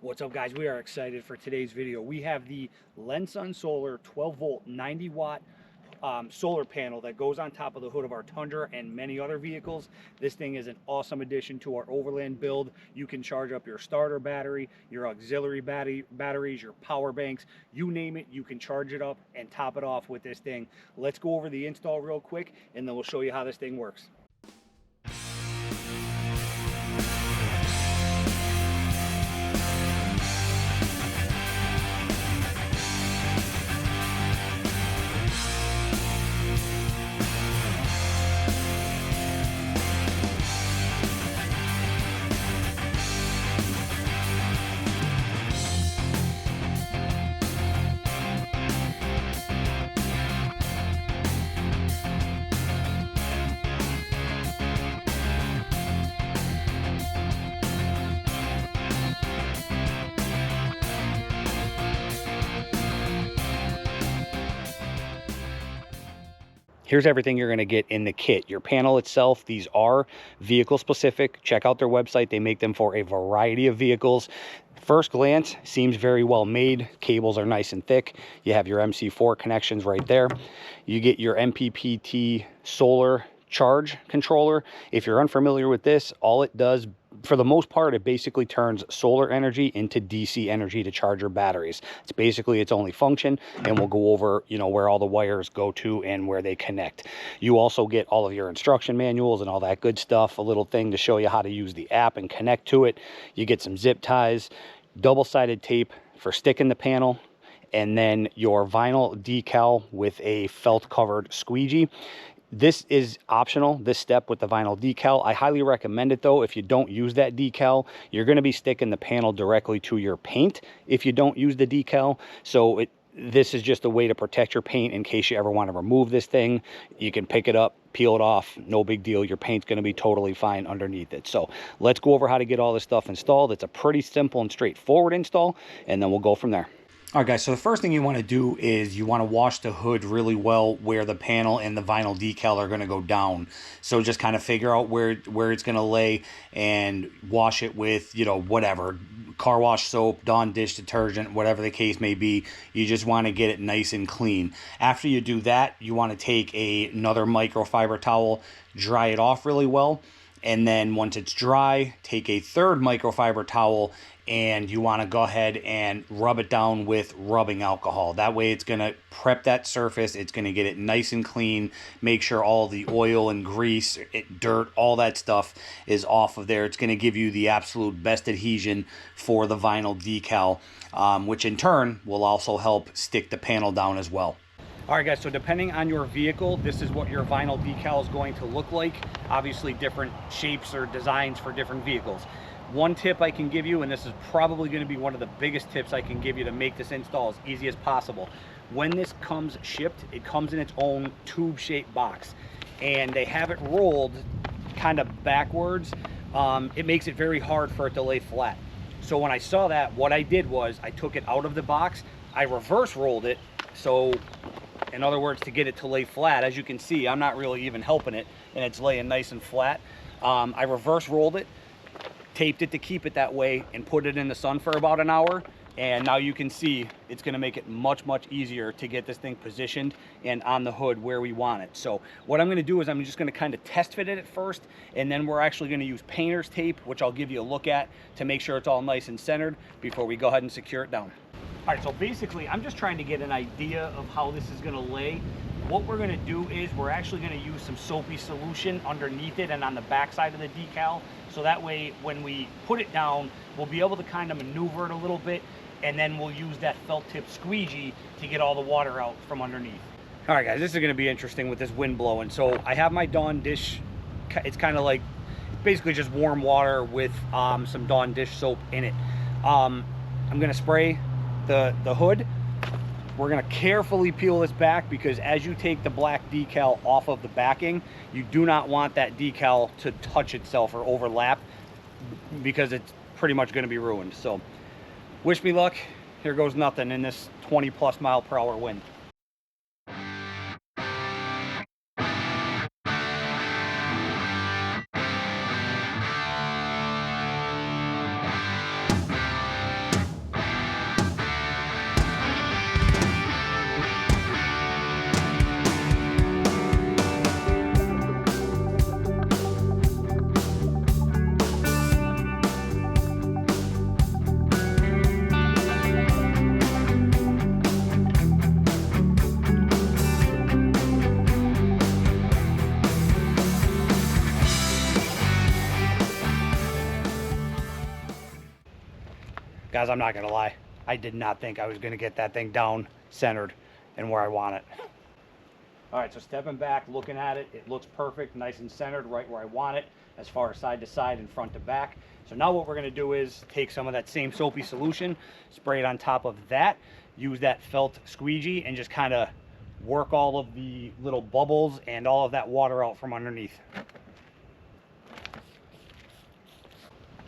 What's up, guys? We are excited for today's video. We have the LenSun Solar 12 volt 90 watt solar panel that goes on top of the hood of our Tundra and many other vehicles. This thing is an awesome addition to our overland build. You can charge up your starter battery, your auxiliary batteries, your power banks, you name it, you can charge it up and top it off with this thing. Let's go over the install real quick and then we'll show you how this thing works. Here's everything you're going to get in the kit. Your panel itself, these are vehicle specific. Check out their website. They make them for a variety of vehicles. First glance, seems very well made. Cables are nice and thick. You have your MC4 connections right there. You get your MPPT solar charge controller. If you're unfamiliar with this, all it does, for the most part, it basically turns solar energy into DC energy to charge your batteries. It's basically its only function, and we'll go over, where all the wires go to and where they connect. You also get all of your instruction manuals and all that good stuff, a little thing to show you how to use the app and connect to it. You get some zip ties, double-sided tape for sticking the panel, and then your vinyl decal with a felt covered squeegee. This is optional, this step with the vinyl decal. I highly recommend it though. If you don't use that decal, you're going to be sticking the panel directly to your paint if you don't use the decal. So this is just a way to protect your paint in case you ever want to remove this thing. You can pick it up, peel it off, no big deal. Your paint's going to be totally fine underneath it. So let's go over how to get all this stuff installed. It's a pretty simple and straightforward install, and then we'll go from there. All right, guys, so the first thing you want to do is you want to wash the hood really well where the panel and the vinyl decal are going to go down. So just kind of figure out where it's going to lay and wash it with, whatever, car wash soap, Dawn dish detergent, whatever the case may be. You just want to get it nice and clean. After you do that, you want to take another microfiber towel, dry it off really well. And then once it's dry, take a third microfiber towel and you want to go ahead and rub it down with rubbing alcohol. That way it's going to prep that surface. It's going to get it nice and clean. Make sure all the oil and grease, dirt, all that stuff is off of there. It's going to give you the absolute best adhesion for the vinyl decal, which in turn will also help stick the panel down as well. All right, guys, so depending on your vehicle, this is what your vinyl decal is going to look like. Obviously, different shapes or designs for different vehicles. One tip I can give you, and this is probably going to be one of the biggest tips I can give you to make this install as easy as possible. When this comes shipped, it comes in its own tube-shaped box, and they have it rolled kind of backwards. It makes it very hard for it to lay flat. So when I saw that, what I did was I took it out of the box, I reverse rolled it. So in other words, to get it to lay flat, as you can see, I'm not really even helping it, and it's laying nice and flat. I reverse rolled it, taped it to keep it that way, and put it in the sun for about an hour. And now you can see it's going to make it much easier to get this thing positioned and on the hood where we want it. So what I'm going to do is I'm just going to kind of test fit it at first, and then we're actually going to use painter's tape, which I'll give you a look at to make sure it's all nice and centered before we go ahead and secure it down. All right, so basically I'm just trying to get an idea of how this is going to lay. What we're going to do is we're actually going to use some soapy solution underneath it and on the back side of the decal. So that way, when we put it down, we'll be able to kind of maneuver it a little bit, and then we'll use that felt tip squeegee to get all the water out from underneath. All right, guys, this is going to be interesting with this wind blowing. So I have my Dawn dish. It's kind of like basically just warm water with some Dawn dish soap in it. I'm going to spray the hood. We're going to carefully peel this back because as you take the black decal off of the backing, you do not want that decal to touch itself or overlap because it's pretty much going to be ruined. So wish me luck. Here goes nothing in this 20+ mile/hour wind. Guys, I'm not gonna lie, I did not think I was gonna get that thing down centered and where I want it. All right, so stepping back, looking at it, it looks perfect, nice and centered, right where I want it, as far as side to side and front to back. So now what we're gonna do is take some of that same soapy solution, spray it on top of that, use that felt squeegee, and just kind of work all of the little bubbles and all of that water out from underneath.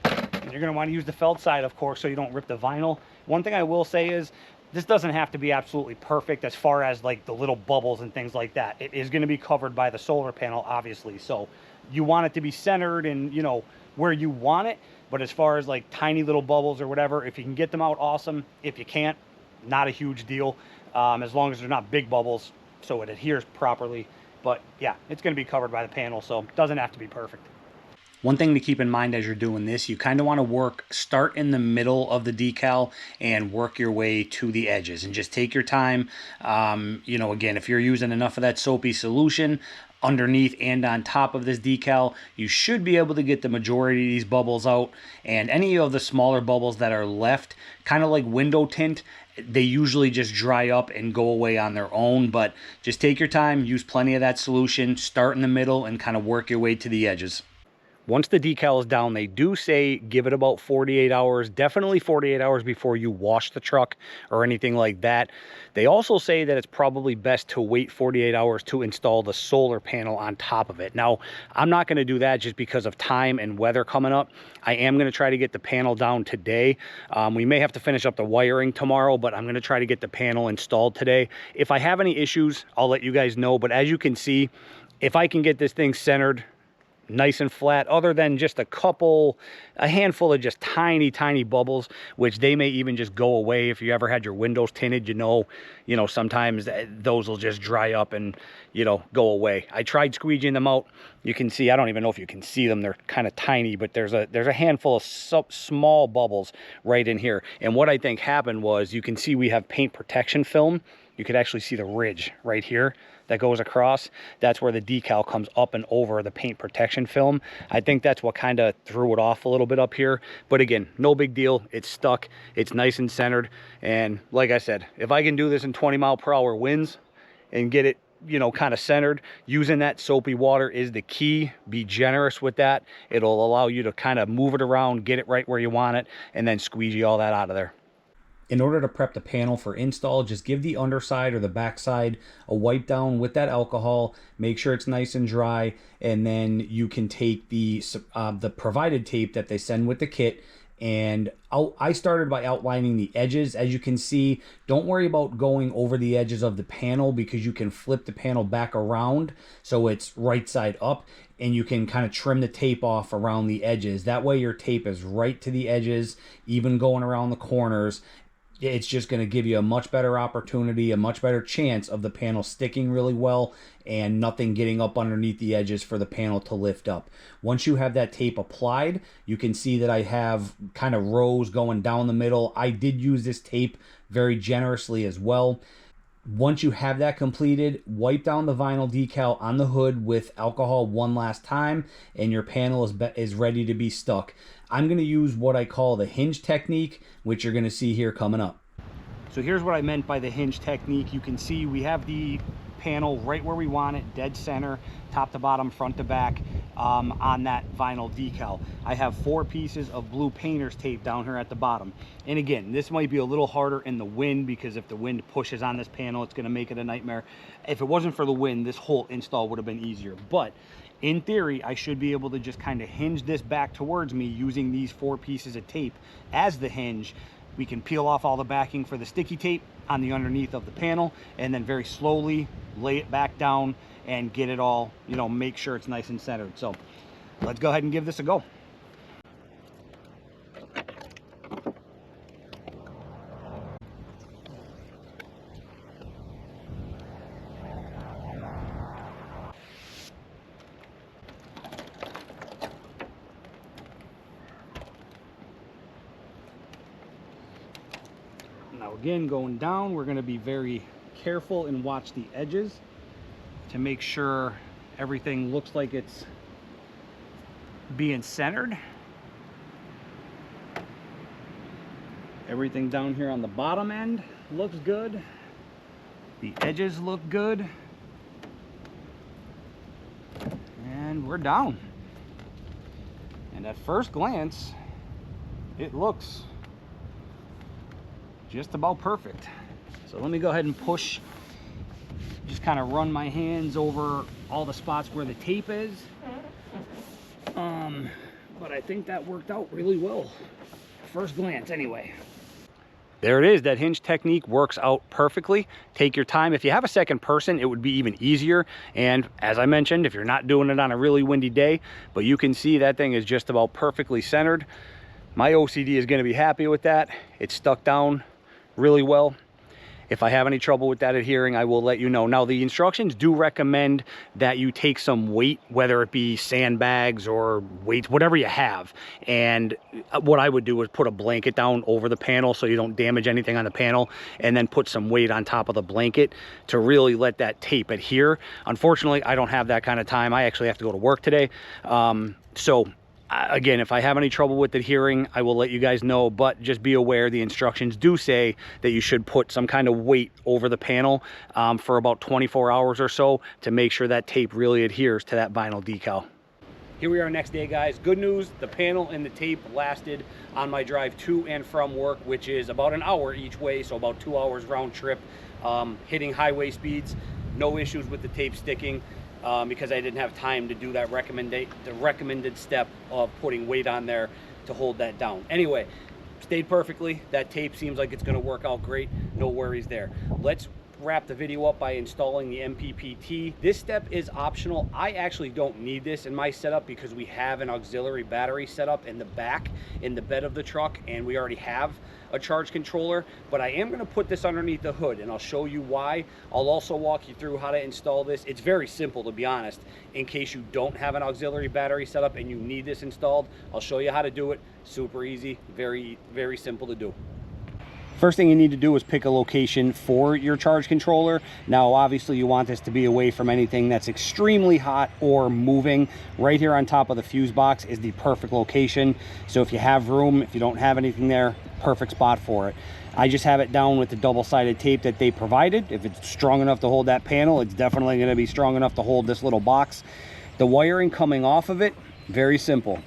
And you're gonna wanna use the felt side, of course, so you don't rip the vinyl. One thing I will say is, this doesn't have to be absolutely perfect as far as like the little bubbles and things like that. It is going to be covered by the solar panel, obviously. So you want it to be centered and, you know, where you want it. But as far as like tiny little bubbles or whatever, if you can get them out, awesome. If you can't, not a huge deal. As long as they're not big bubbles, so it adheres properly. But yeah, it's going to be covered by the panel, so it doesn't have to be perfect. One thing to keep in mind as you're doing this, you kind of want to start in the middle of the decal and work your way to the edges, and just take your time. You know, again, if you're using enough of that soapy solution underneath and on top of this decal, you should be able to get the majority of these bubbles out. And any of the smaller bubbles that are left, kind of like window tint, they usually just dry up and go away on their own. But just take your time, use plenty of that solution, start in the middle, and kind of work your way to the edges. Once the decal is down, they do say give it about 48 hours, definitely 48 hours before you wash the truck or anything like that. They also say that it's probably best to wait 48 hours to install the solar panel on top of it. Now, I'm not going to do that just because of time and weather coming up. I am going to try to get the panel down today. We may have to finish up the wiring tomorrow, but I'm going to try to get the panel installed today. If I have any issues, I'll let you guys know. But as you can see, if I can get this thing centered nice and flat, other than just a handful of just tiny bubbles, which they may even just go away. If you ever had your windows tinted, you know sometimes those will just dry up and, you know, go away. I tried squeegeeing them out. You can see, I don't even know if you can see them, they're kind of tiny, but there's a handful of small bubbles right in here. And what I think happened was, you can see we have paint protection film. You could actually see the ridge right here that goes across. That's where the decal comes up and over the paint protection film. I think that's what kind of threw it off a little bit up here. But again, no big deal. It's stuck. It's nice and centered. And like I said, if I can do this in 20-mile-per-hour winds and get it, you know, kind of centered, using that soapy water is the key. Be generous with that. It'll allow you to kind of move it around, get it right where you want it, and then squeegee all that out of there. In order to prep the panel for install, just give the underside or the backside a wipe down with that alcohol. Make sure it's nice and dry, and then you can take the provided tape that they send with the kit. And I started by outlining the edges. As you can see, don't worry about going over the edges of the panel, because you can flip the panel back around so it's right side up, and you can kind of trim the tape off around the edges. That way your tape is right to the edges, even going around the corners. It's just going to give you a much better opportunity, a much better chance of the panel sticking really well and nothing getting up underneath the edges for the panel to lift up. Once you have that tape applied, you can see that I have kind of rows going down the middle. I did use this tape very generously as well. Once you have that completed, wipe down the vinyl decal on the hood with alcohol one last time, and your panel is ready to be stuck. I'm going to use what I call the hinge technique, which you're going to see here coming up. So here's what I meant by the hinge technique. You can see we have the panel right where we want it, dead center, top to bottom, front to back, on that vinyl decal. I have 4 pieces of blue painter's tape down here at the bottom. And again, this might be a little harder in the wind, because if the wind pushes on this panel, it's going to make it a nightmare. If it wasn't for the wind, this whole install would have been easier. But in theory, I should be able to just kind of hinge this back towards me using these 4 pieces of tape as the hinge. We can peel off all the backing for the sticky tape on the underneath of the panel, and then very slowly lay it back down and get it all, you know, make sure it's nice and centered. So let's go ahead and give this a go. Now again, going down, we're going to be very careful and watch the edges to make sure everything looks like it's being centered. Everything down here on the bottom end looks good. The edges look good. And we're down. And at first glance, it looks just about perfect. So let me go ahead and push, just kind of run my hands over all the spots where the tape is. But I think that worked out really well. First glance anyway. There it is. That hinge technique works out perfectly. Take your time. If you have a second person, it would be even easier. And as I mentioned, if you're not doing it on a really windy day, but you can see that thing is just about perfectly centered. My OCD is going to be happy with that. It's stuck down really well. If I have any trouble with that adhering, I will let you know. Now, the instructions do recommend that you take some weight, whether it be sandbags or weights, whatever you have. And what I would do is put a blanket down over the panel so you don't damage anything on the panel, and then put some weight on top of the blanket to really let that tape adhere. Unfortunately, I don't have that kind of time. I actually have to go to work today. Again, if I have any trouble with adhering, I will let you guys know, but just be aware the instructions do say that you should put some kind of weight over the panel for about 24 hours or so to make sure that tape really adheres to that vinyl decal. Here we are next day, guys. Good news, the panel and the tape lasted on my drive to and from work, which is about an hour each way, so about 2 hours round trip, hitting highway speeds. No issues with the tape sticking. Because I didn't have time to do that recommended step of putting weight on there to hold that down. Anyway, stayed perfectly. That tape seems like it's going to work out great. No worries there. Let's wrap the video up by installing the MPPT. This step is optional. I actually don't need this in my setup because we have an auxiliary battery set up in the back in the bed of the truck, and we already have a charge controller, but I am going to put this underneath the hood, and I'll show you why. I'll also walk you through how to install this. It's very simple, to be honest. In case you don't have an auxiliary battery set up and you need this installed, I'll show you how to do it. Super easy, very, very simple to do. First thing you need to do is pick a location for your charge controller. Now, obviously, you want this to be away from anything that's extremely hot or moving. Right here on top of the fuse box is the perfect location. So if you have room, if you don't have anything there, perfect spot for it. I just have it down with the double-sided tape that they provided. If it's strong enough to hold that panel, it's definitely going to be strong enough to hold this little box. The wiring coming off of it, very simple.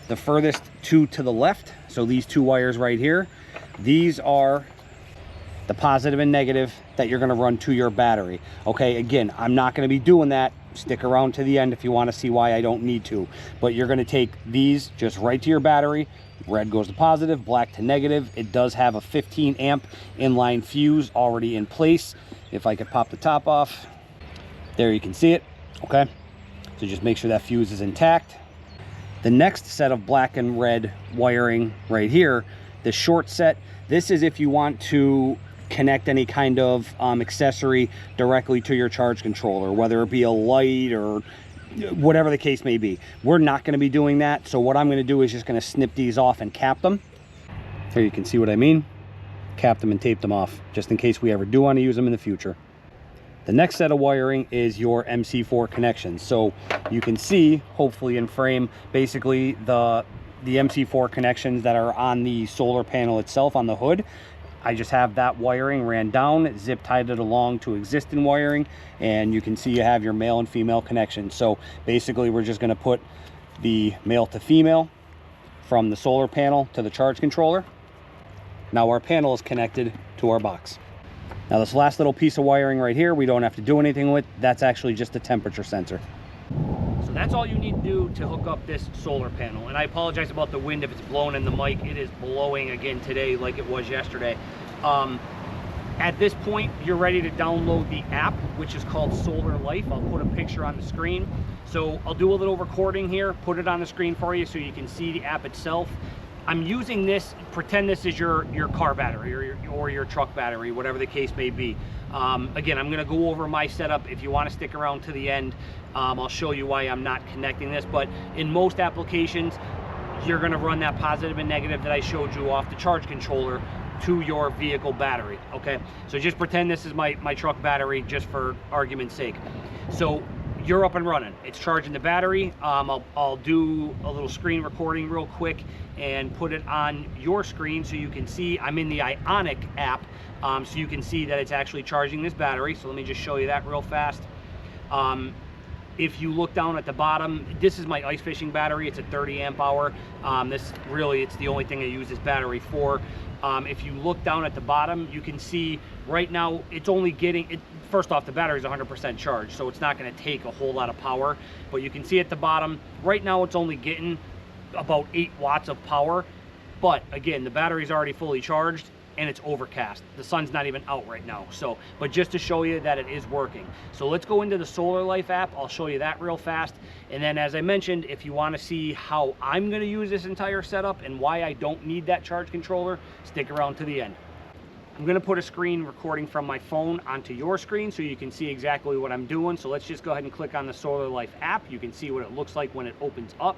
The furthest two to the left, so these two wires right here, these are the positive and negative that you're going to run to your battery. Okay, again, I'm not going to be doing that. Stick around to the end if you want to see why I don't need to. But you're going to take these just right to your battery. Red goes to positive, black to negative. It does have a 15 amp inline fuse already in place. If I could pop the top off, there you can see it. Okay, so just make sure that fuse is intact. The next set of black and red wiring right here, the short set, this is if you want to connect any kind of accessory directly to your charge controller, whether it be a light or whatever the case may be. We're not going to be doing that, so what I'm going to do is just going to snip these off and cap them. There you can see what I mean. Cap them and tape them off, just in case we ever do want to use them in the future. The next set of wiring is your MC4 connections. So you can see, hopefully in frame, basically the MC4 connections that are on the solar panel itself on the hood. I just have that wiring ran down, zip tied it along to existing wiring, and you can see you have your male and female connections. So basically we're just going to put the male to female from the solar panel to the charge controller. Now our panel is connected to our box. Now this last little piece of wiring right here, we don't have to do anything with. That's actually just a temperature sensor. So that's all you need to do to hook up this solar panel. And I apologize about the wind if it's blowing in the mic. It is blowing again today like it was yesterday. At this point, you're ready to download the app, which is called Solar Life. I'll put a picture on the screen. So I'll do a little recording here, put it on the screen for you so you can see the app itself. I'm using this, pretend this is your car battery or your truck battery, whatever the case may be. Again, I'm gonna go over my setup. If you wanna stick around to the end, I'll show you why I'm not connecting this. But in most applications, you're gonna run that positive and negative that I showed you off the charge controller to your vehicle battery, okay? So just pretend this is my truck battery just for argument's sake. So you're up and running. It's charging the battery. I'll do a little screen recording real quick and put it on your screen so you can see. I'm in the Ionic app, so you can see that it's actually charging this battery. So let me just show you that real fast. If you look down at the bottom, this is my ice fishing battery. It's a 30 amp hour. It's the only thing I use this battery for. If you look down at the bottom, you can see right now it's only getting, first off, the battery's 100% charged, so it's not gonna take a whole lot of power. But you can see at the bottom, right now it's only getting about 8 watts of power. But again, the battery's already fully charged and it's overcast. The sun's not even out right now. So, but just to show you that it is working. So let's go into the Solar Life app. I'll show you that real fast. And then as I mentioned, if you wanna see how I'm gonna use this entire setup and why I don't need that charge controller, stick around to the end. I'm gonna put a screen recording from my phone onto your screen so you can see exactly what I'm doing. So let's just go ahead and click on the Solar Life app. You can see what it looks like when it opens up.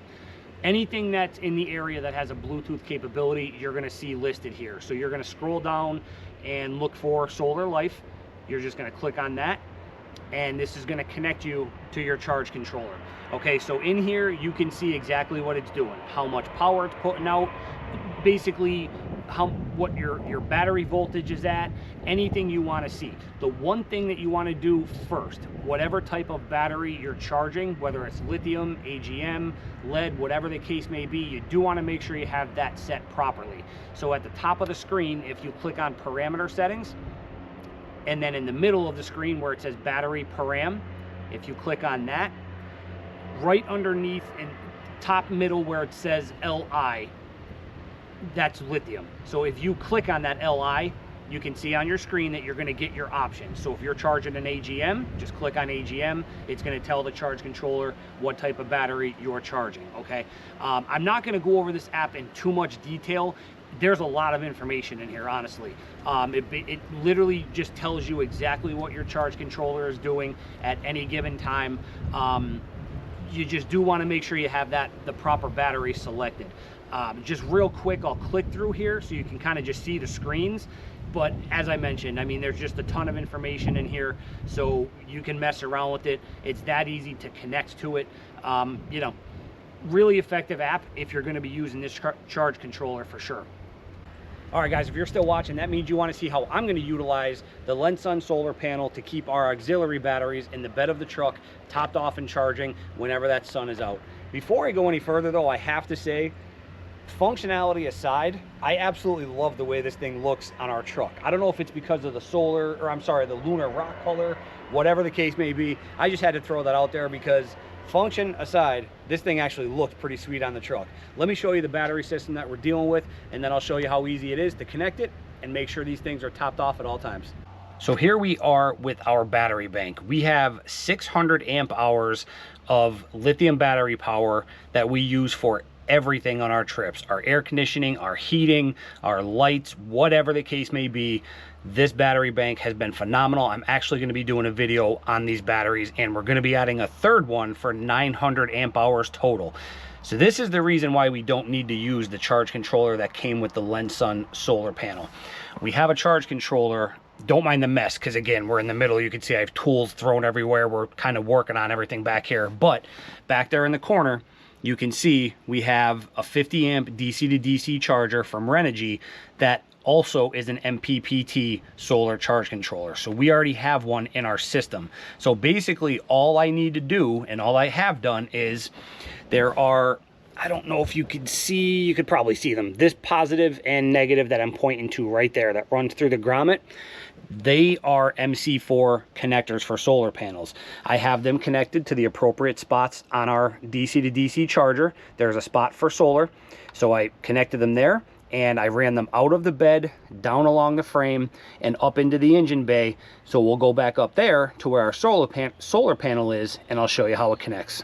Anything that's in the area that has a Bluetooth capability, you're gonna see listed here. So you're gonna scroll down and look for Solar Life. You're just gonna click on that, and this is gonna connect you to your charge controller. Okay, so in here, you can see exactly what it's doing, how much power it's putting out, basically what your battery voltage is at, anything you want to see. The one thing that you want to do first, whatever type of battery you're charging, whether it's lithium, AGM, lead, whatever the case may be, you do want to make sure you have that set properly. So at the top of the screen, if you click on parameter settings, and then in the middle of the screen where it says battery param, if you click on that, right underneath in top middle where it says LI, that's lithium. So if you click on that LI, you can see on your screen that you're going to get your options. So if you're charging an AGM, just click on AGM. It's going to tell the charge controller what type of battery you're charging. Okay, I'm not going to go over this app in too much detail. There's a lot of information in here, honestly. It literally just tells you exactly what your charge controller is doing at any given time. You just do want to make sure you have the proper battery selected. Just real quick, I'll click through here so you can kind of just see the screens. But as I mentioned, I mean, there's just a ton of information in here, so you can mess around with it. It's that easy to connect to it. You know, really effective app if you're going to be using this charge controller for sure. All right, guys, if you're still watching, that means you want to see how I'm going to utilize the LenSun solar panel to keep our auxiliary batteries in the bed of the truck topped off and charging whenever that sun is out. Before I go any further, though, I have to say, functionality aside, I absolutely love the way this thing looks on our truck. I don't know if it's because of the lunar rock color, whatever the case may be. I just had to throw that out there because function aside, this thing actually looked pretty sweet on the truck. Let me show you the battery system that we're dealing with, and then I'll show you how easy it is to connect it and make sure these things are topped off at all times. So here we are with our battery bank. We have 600 amp hours of lithium battery power that we use for everything on our trips, our air conditioning, our heating, our lights, whatever the case may be. This battery bank has been phenomenal. I'm actually going to be doing a video on these batteries, and we're going to be adding a third one for 900 amp hours total. So this is the reason why we don't need to use the charge controller that came with the LenSun solar panel. We have a charge controller. Don't mind the mess, because again, we're in the middle. You can see I have tools thrown everywhere. We're kind of working on everything back here, but back there in the corner, you can see we have a 50 amp DC to DC charger from Renogy that also is an MPPT solar charge controller. So we already have one in our system. So basically all I need to do, and all I have done, is there are, I don't know if you could see, you could probably see them, this positive and negative that I'm pointing to right there that runs through the grommet. They are MC4 connectors for solar panels. I have them connected to the appropriate spots on our DC to DC charger. There's a spot for solar, so I connected them there, and I ran them out of the bed, down along the frame, and up into the engine bay. So we'll go back up there to where our solar panel is, and I'll show you how it connects.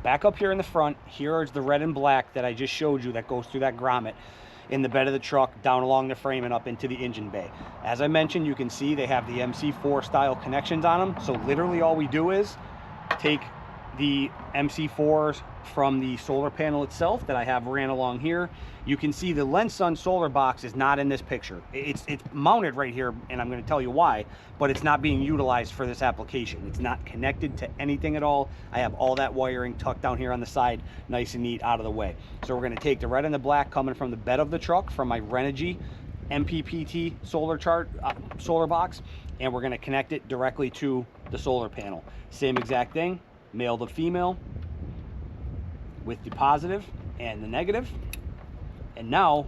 Back up here in the front, here is the red and black that I just showed you that goes through that grommet in the bed of the truck, down along the frame and up into the engine bay. As I mentioned, you can see they have the MC4 style connections on them. So literally all we do is take the MC4s from the solar panel itself that I have ran along here. You can see the LenSun solar box is not in this picture. It's mounted right here, and I'm going to tell you why, but it's not being utilized for this application. It's not connected to anything at all. I have all that wiring tucked down here on the side, nice and neat, out of the way. So we're going to take the red and the black coming from the bed of the truck from my Renogy MPPT solar box, and we're going to connect it directly to the solar panel. Same exact thing, male to female, with the positive and the negative. And now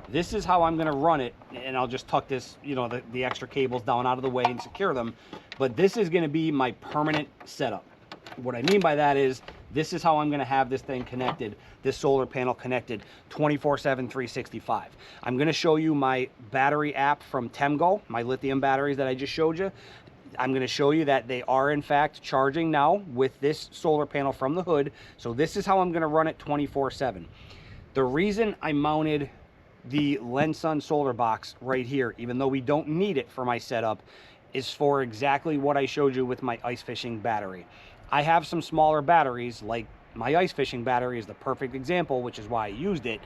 this is how I'm going to run it, and I'll just tuck this, you know, the extra cables down out of the way and secure them. But this is going to be my permanent setup. What I mean by that is, this is how I'm going to have this thing connected, this solar panel connected 24/7, 365. I'm going to show you my battery app from Temgo, my lithium batteries that I just showed you. I'm going to show you that they are in fact charging now with this solar panel from the hood. So this is how I'm going to run it 24/7. The reason I mounted the LenSun solar box right here, even though we don't need it for my setup, is for exactly what I showed you with my ice fishing battery. I have some smaller batteries, like my ice fishing battery is the perfect example, which is why I used it.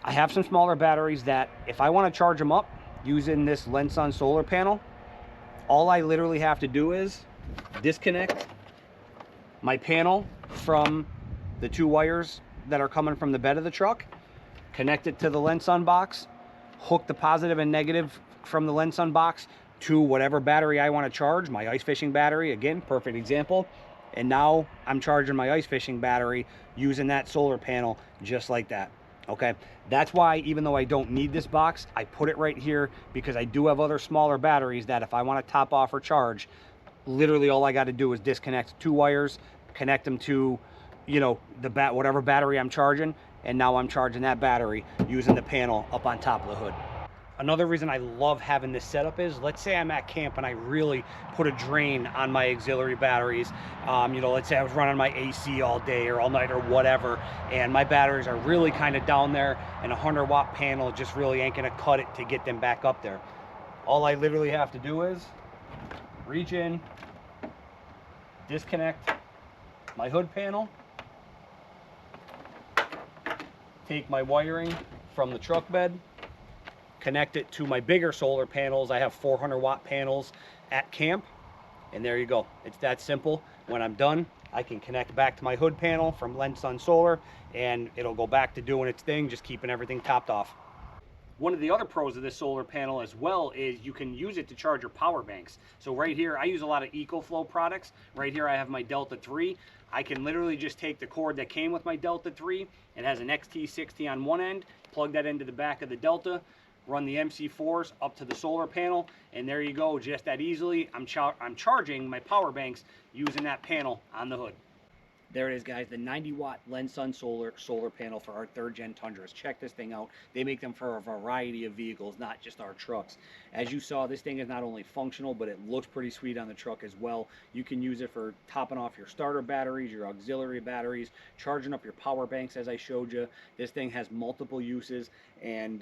I have some smaller batteries that if I want to charge them up using this LenSun solar panel, all I literally have to do is disconnect my panel from the two wires that are coming from the bed of the truck, connect it to the LenSun box, hook the positive and negative from the LenSun box to whatever battery I want to charge, my ice fishing battery, again, perfect example. And now I'm charging my ice fishing battery using that solar panel just like that. Okay, that's why, even though I don't need this box, I put it right here, because I do have other smaller batteries that if I want to top off or charge, literally all I got to do is disconnect two wires, connect them to, you know, whatever battery I'm charging, and now I'm charging that battery using the panel up on top of the hood. Another reason I love having this setup is, let's say I'm at camp and I really put a drain on my auxiliary batteries. You know, let's say I was running my AC all day or all night or whatever, and my batteries are really kind of down there, and a 100-watt panel just really ain't gonna cut it to get them back up there. All I literally have to do is reach in, disconnect my hood panel, take my wiring from the truck bed, connect it to my bigger solar panels. I have 400-watt panels at camp, and there you go. It's that simple. When I'm done, I can connect back to my hood panel from LenSun Solar, and it'll go back to doing its thing, just keeping everything topped off. One of the other pros of this solar panel as well is you can use it to charge your power banks. So right here, I use a lot of EcoFlow products. Right here I have my Delta 3. I can literally just take the cord that came with my Delta 3. It has an XT60 on one end, plug that into the back of the Delta, run the MC4s up to the solar panel, and there you go, just that easily. I'm charging my power banks using that panel on the hood. There it is, guys, the 90-watt LenSun solar panel for our 3rd gen Tundras. Check this thing out. They make them for a variety of vehicles, not just our trucks. As you saw, this thing is not only functional, but it looks pretty sweet on the truck as well. You can use it for topping off your starter batteries, your auxiliary batteries, charging up your power banks, as I showed you. This thing has multiple uses, and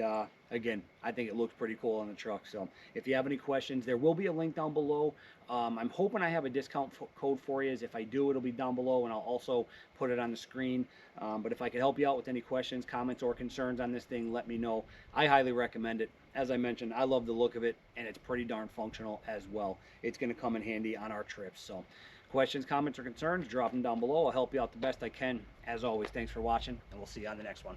again, I think it looks pretty cool on the truck. So if you have any questions, there will be a link down below. I'm hoping I have a discount code for you. If I do, it'll be down below, and I'll also put it on the screen. But if I can help you out with any questions, comments, or concerns on this thing, let me know. I highly recommend it. As I mentioned, I love the look of it, and it's pretty darn functional as well. It's going to come in handy on our trips. So questions, comments, or concerns, drop them down below. I'll help you out the best I can. As always, thanks for watching, and we'll see you on the next one.